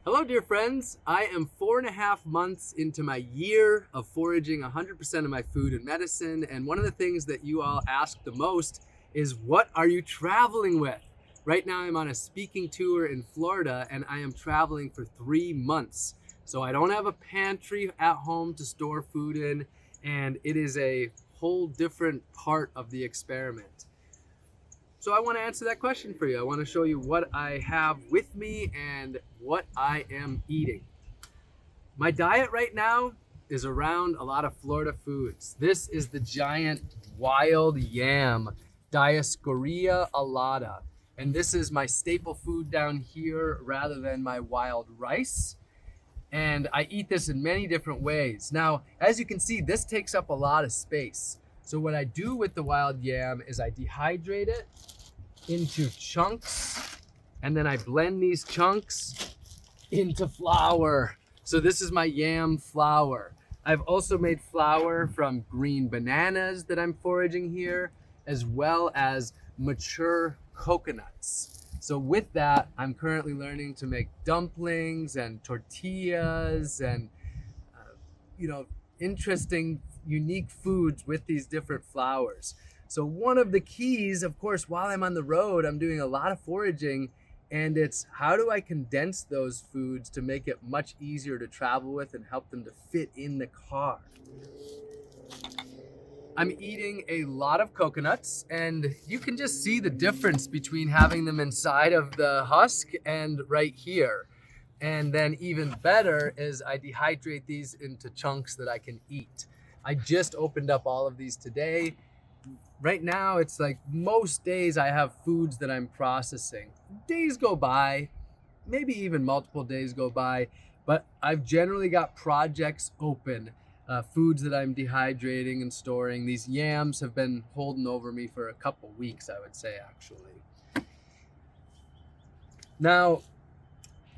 Hello, dear friends. I am 4.5 months into my year of foraging 100% of my food and medicine. And one of the things that you all ask the most is, what are you traveling with? Right now, I'm on a speaking tour in Florida and I am traveling for 3 months. So I don't have a pantry at home to store food in, and it is a whole different part of the experiment. So I want to answer that question for you. I want to show you what I have with me and what I am eating. My diet right now is around a lot of Florida foods. This is the giant wild yam, Dioscorea alata. And this is my staple food down here rather than my wild rice. And I eat this in many different ways. Now, as you can see, this takes up a lot of space. So what I do with the wild yam is I dehydrate it into chunks, and then I blend these chunks into flour. So this is my yam flour. I've also made flour from green bananas that I'm foraging here, as well as mature coconuts. So with that, I'm currently learning to make dumplings and tortillas and interesting, unique foods with these different flours. So one of the keys, of course, while I'm on the road, I'm doing a lot of foraging, and it's how do I condense those foods to make it much easier to travel with and help them to fit in the car. I'm eating a lot of coconuts, and you can just see the difference between having them inside of the husk and right here. And then even better is I dehydrate these into chunks that I can eat. I just opened up all of these today. Right now, it's like most days I have foods that I'm processing. Days go by, maybe even multiple days go by, but I've generally got projects open, foods that I'm dehydrating and storing. These yams have been holding over me for a couple weeks, I would say, actually. Now,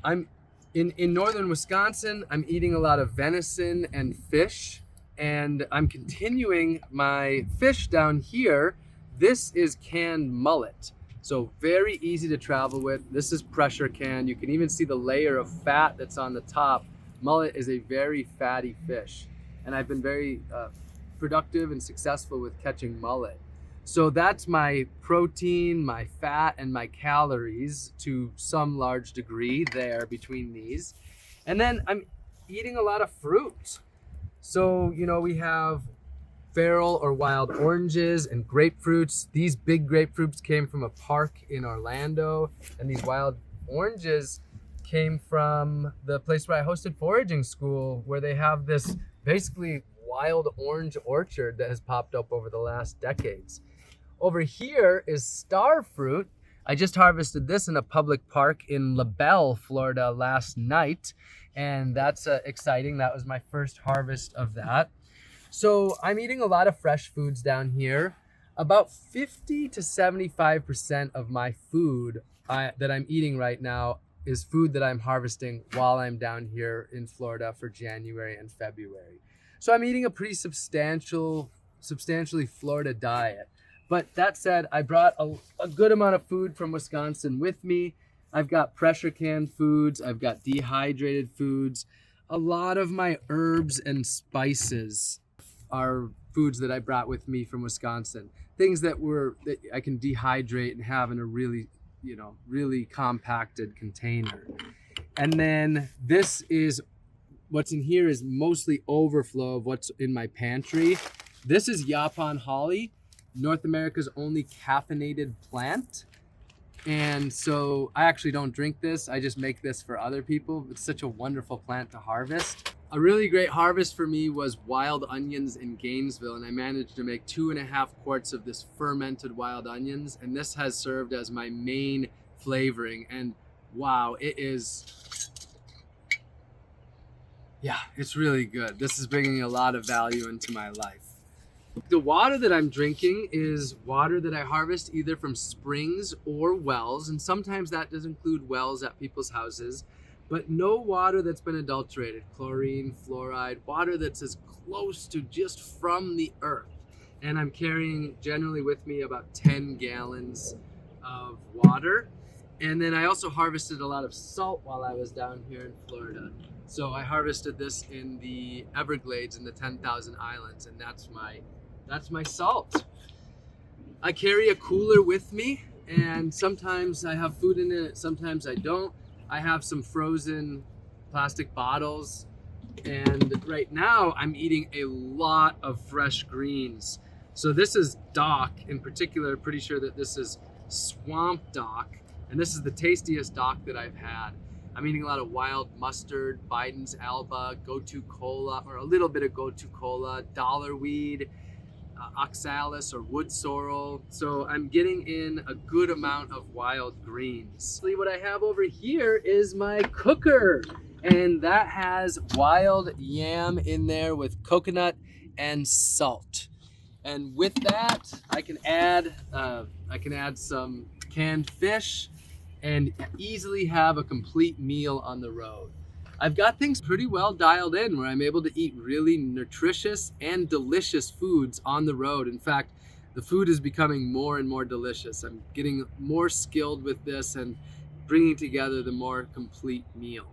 I'm in northern Wisconsin. I'm eating a lot of venison and fish, and I'm continuing my fish down here. This is canned mullet. So very easy to travel with. This is pressure canned. You can even see the layer of fat that's on the top. Mullet is a very fatty fish, and I've been very productive and successful with catching mullet. So that's my protein, my fat, and my calories to some large degree there between these. And then I'm eating a lot of fruit. So, we have feral or wild oranges and grapefruits. These big grapefruits came from a park in Orlando, and these wild oranges came from the place where I hosted foraging school, where they have this basically wild orange orchard that has popped up over the last decades. Over here is star fruit. I just harvested this in a public park in La Belle, Florida last night, and that's exciting. That was my first harvest of that. So I'm eating a lot of fresh foods down here. About 50 to 75% of my food that I'm eating right now is food that I'm harvesting while I'm down here in Florida for January and February. So I'm eating a pretty substantially Florida diet. But that said, I brought a good amount of food from Wisconsin with me. I've got pressure canned foods. I've got dehydrated foods. A lot of my herbs and spices are foods that I brought with me from Wisconsin. Things that I can dehydrate and have in a really compacted container. And then what's in here is mostly overflow of what's in my pantry. This is Yaupon holly, North America's only caffeinated plant. And so I actually don't drink this. I just make this for other people. It's such a wonderful plant to harvest. A really great harvest for me was wild onions in Gainesville, and I managed to make 2.5 quarts of this fermented wild onions, and this has served as my main flavoring. And wow, it's really good. This is bringing a lot of value into my life. The water that I'm drinking is water that I harvest either from springs or wells, and sometimes that does include wells at people's houses, but no water that's been adulterated, chlorine, fluoride, water that's as close to just from the earth. And I'm carrying generally with me about 10 gallons of water. And then I also harvested a lot of salt while I was down here in Florida. So I harvested this in the Everglades in the 10,000 Islands, and that's my salt. I carry a cooler with me, and sometimes I have food in it, sometimes I don't. I have some frozen plastic bottles, and right now I'm eating a lot of fresh greens. So this is dock in particular, pretty sure that this is swamp dock, and this is the tastiest dock that I've had. I'm eating a lot of wild mustard, Biden's Alba, Go-To Cola, or a little bit of Go-To Cola, dollarweed, oxalis or wood sorrel. So I'm getting in a good amount of wild greens. What I have over here is my cooker, and that has wild yam in there with coconut and salt. And with that, I can add some canned fish and easily have a complete meal on the road. I've got things pretty well dialed in where I'm able to eat really nutritious and delicious foods on the road. In fact, the food is becoming more and more delicious. I'm getting more skilled with this and bringing together the more complete meal.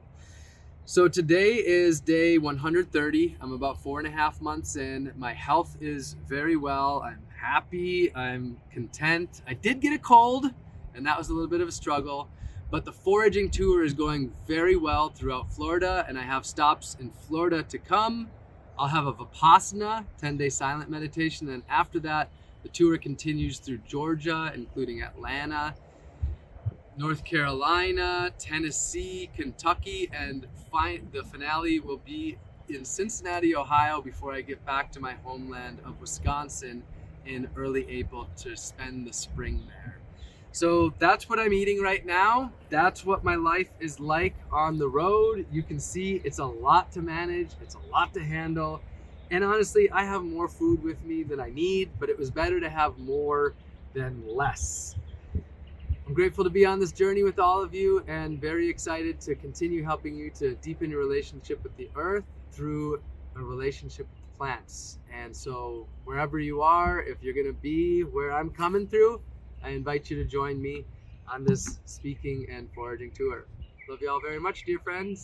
So today is day 130. I'm about 4.5 months in. My health is very well. I'm happy. I'm content. I did get a cold, and that was a little bit of a struggle. But the foraging tour is going very well throughout Florida, and I have stops in Florida to come. I'll have a Vipassana, 10-day silent meditation, and after that, the tour continues through Georgia, including Atlanta, North Carolina, Tennessee, Kentucky, and the finale will be in Cincinnati, Ohio, before I get back to my homeland of Wisconsin in early April to spend the spring there. So that's what I'm eating right now. That's what my life is like on the road. You can see it's a lot to manage. It's a lot to handle. And honestly, I have more food with me than I need, but it was better to have more than less. I'm grateful to be on this journey with all of you and very excited to continue helping you to deepen your relationship with the earth through a relationship with plants. And so wherever you are, if you're gonna be where I'm coming through, I invite you to join me on this speaking and foraging tour. Love you all very much, dear friends.